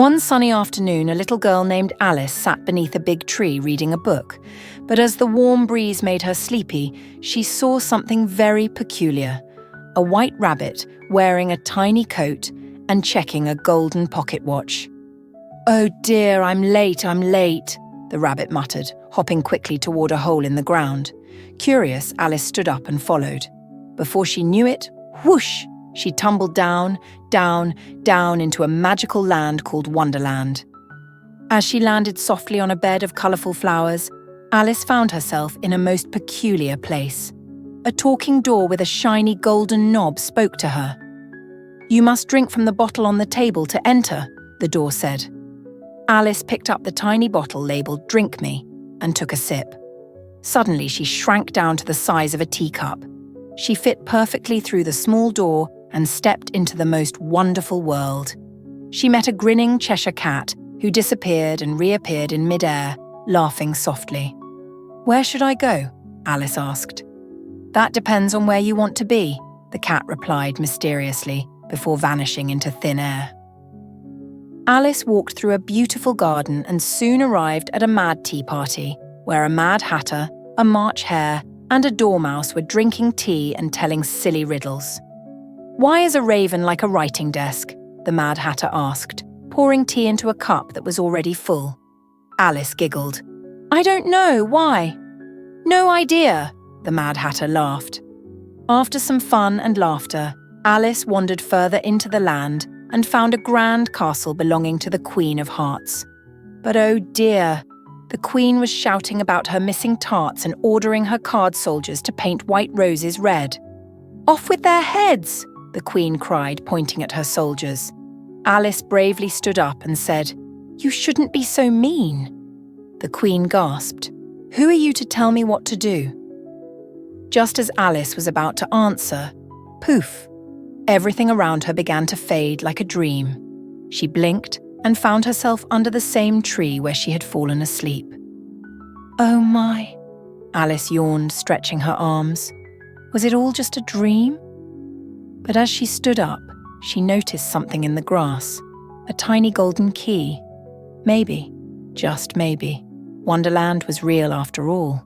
One sunny afternoon, a little girl named Alice sat beneath a big tree reading a book. But as the warm breeze made her sleepy, she saw something very peculiar. A white rabbit wearing a tiny coat and checking a golden pocket watch. "Oh dear, I'm late, the rabbit muttered, hopping quickly toward a hole in the ground. Curious, Alice stood up and followed. Before she knew it, whoosh! She tumbled down into a magical land called Wonderland. As she landed softly on a bed of colourful flowers, Alice found herself in a most peculiar place. A talking door with a shiny golden knob spoke to her. "You must drink from the bottle on the table to enter," the door said. Alice picked up the tiny bottle labelled "Drink Me" and took a sip. Suddenly she shrank down to the size of a teacup. She fit perfectly through the small door and stepped into the most wonderful world. She met a grinning Cheshire Cat who disappeared and reappeared in mid-air, laughing softly. "Where should I go?" Alice asked. "That depends on where you want to be," the cat replied mysteriously before vanishing into thin air. Alice walked through a beautiful garden and soon arrived at a mad tea party, where a Mad Hatter, a March Hare, and a Dormouse were drinking tea and telling silly riddles. "Why is a raven like a writing desk?" the Mad Hatter asked, pouring tea into a cup that was already full. Alice giggled. "I don't know, why?" "No idea," the Mad Hatter laughed. After some fun and laughter, Alice wandered further into the land and found a grand castle belonging to the Queen of Hearts. But oh dear, the Queen was shouting about her missing tarts and ordering her card soldiers to paint white roses red. "Off with their heads!" the Queen cried, pointing at her soldiers. Alice bravely stood up and said, "You shouldn't be so mean." The Queen gasped, "Who are you to tell me what to do?" Just as Alice was about to answer, poof! Everything around her began to fade like a dream. She blinked and found herself under the same tree where she had fallen asleep. "Oh my," Alice yawned, stretching her arms. Was it all just a dream? But as she stood up, she noticed something in the grass, a tiny golden key. Maybe, just maybe, Wonderland was real after all.